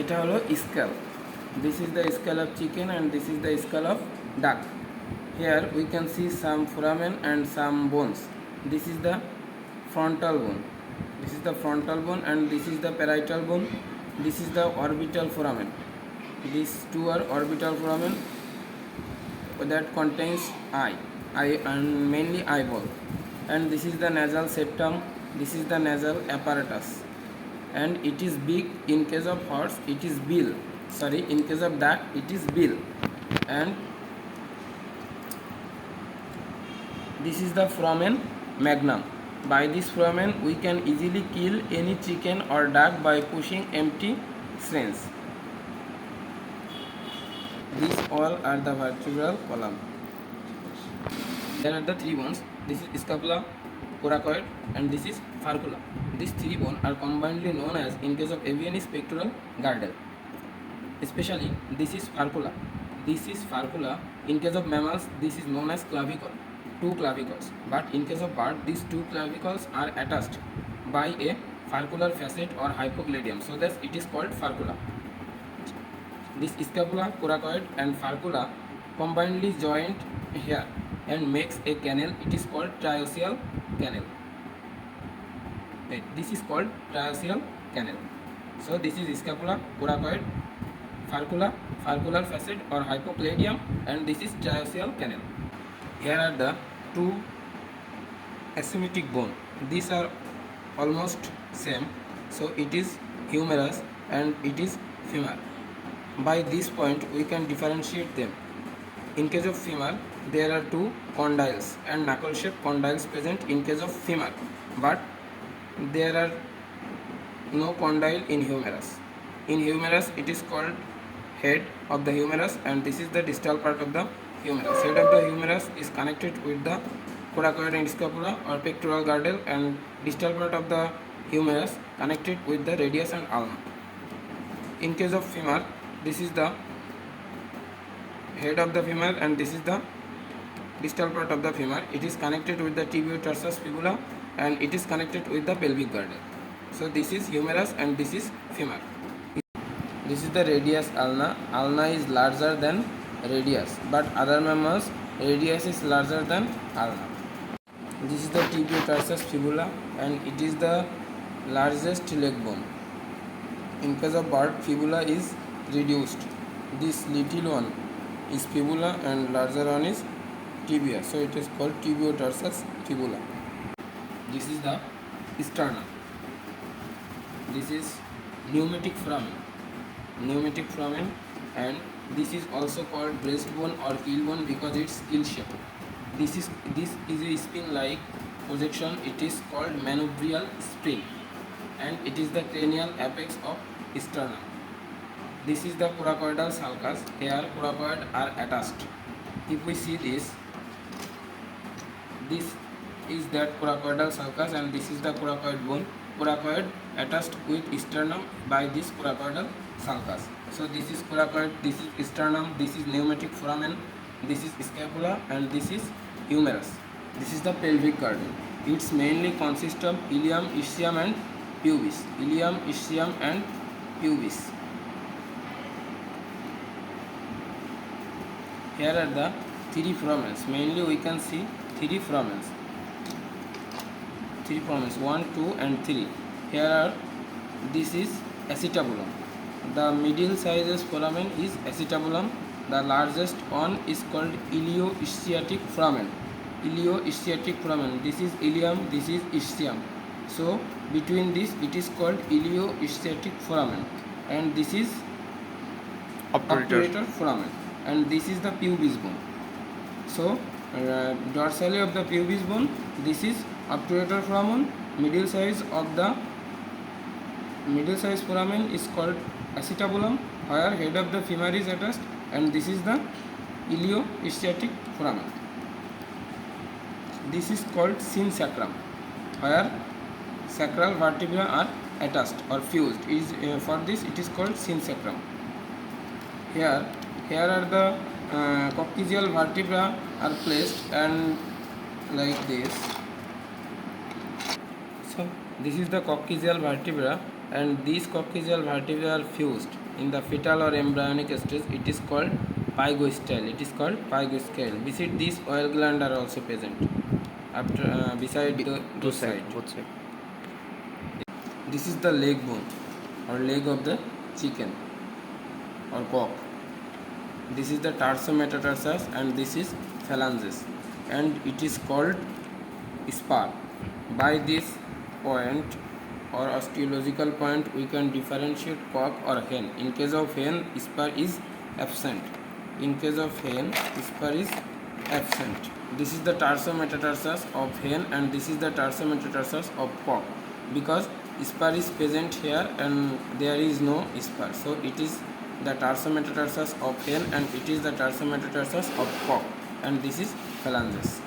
এটা হলো scale. This is the skull of chicken and this is the skull of duck. Here we can see some foramen and some bones. This is the frontal bone. This is the frontal bone and this is the parietal bone. This is the orbital foramen. These two are orbital foramen that contains eye and mainly eyeball. And this is the nasal septum. This is the nasal apparatus. And it is big. In case of horse it is bill, in case of duck it is bill. And this is the foramen magnum. By this foramen we can easily kill any chicken or duck by pushing empty slings. These all are the vertebral column. There are the three bones. This is scapula, coracoid and this is furcula. These three bones are combinedly known as, in case of avian, is pectoral girdle. Especially this is furcula. This is furcula. In case of mammals this is known as clavicle, two clavicles. But in case of bird these two clavicles are attached by a furcular facet or hypocleidium, so that it is called furcula. This scapula, coracoid and furcula combinedly joined here and makes a canal. It is called trioceal canal. This is called trioceal canal. So this is scapula, coracoid, furcula, furcular facet or hypocleidium, and this is trioceal canal. Here are the two asymmetric bone. These are almost same, so it is humerus and it is femur. By this point we can differentiate them. In case of femur there are two condyles and knuckle shaped condyles present in case of femur, but there are no condyle in humerus. In humerus it is called head of the humerus, and this is the distal part of the humerus. Head of the humerus is connected with the coracoid and scapula or pectoral girdle, and distal part of the humerus connected with the radius and ulna. In case of femur this is the head of the femur and this is the distal part of the femur. It is connected with the tibio-tarsus fibula and it is connected with the pelvic girdle. So this is humerus and this is femur. This is the radius ulna. Ulna is larger than radius, but other mammals radius is larger than ulna. This is the tibio-tarsus fibula and it is the largest leg bone. In case of bird fibula is reduced. This little one is fibula and larger one is tibia, so it is called tibio-tarsus fibula. This is the sternum. This is pneumatic foramen, and this is also called breastbone or keelbone because it's keel shaped. This is a spin like projection. It is called manubrial spring, and it is the cranial apex of sternum. This is the coracoidal sulcus. Here coracoid are attached. If we see this is that coracoidal sulcus and this is the coracoid bone. Coracoid attached with sternum by this coracoidal sulcus. So this is coracoid, this is sternum, this is pneumatic foramen, this is scapula and this is humerus. This is the pelvic girdle. It's mainly consists of ilium, ischium and pubis. Ilium, ischium and pubis. Here are the three foramens. Mainly we can see three foramens, 1, 2 and 3. Here are, this is acetabulum. The middle sizes foramen is acetabulum. The largest one is called ilioischiatic foramen. This is ilium, this is ischium. So between this it is called ilioischiatic foramen, and this is obturator foramen, and this is the pubis bone. So dorsally of the pubis bone this is obturator foramen. Middle size foramen is called acetabulum, where head of the femur is attached, and this is the ilioischiatic foramen. This is called synsacrum, where sacral vertebrae are attached or fused. For this it is called synsacrum. Here are the coccygeal vertebrae are placed and like this. So this is the coccygeal vertebra, and these coccygeal vertebrae are fused. in the fetal or embryonic stage, it is called pygostyle. It is called pygostyle. Beside this, oil gland are also present. After beside the both side. This is the leg bone or leg of the chicken or cock. This is the tarsometatarsus and this is phalanges, and it is called spur. By this point or osteological point, we can differentiate cock or hen. In case of hen, spur is absent. In case of hen, spur is absent. This is the tarsometatarsus of hen and this is the tarsometatarsus of cock. Because spur is present here and there is no spur, so it is the tarsometatarsus of hen and it is the tarsometatarsus of cock, and this is phalanges.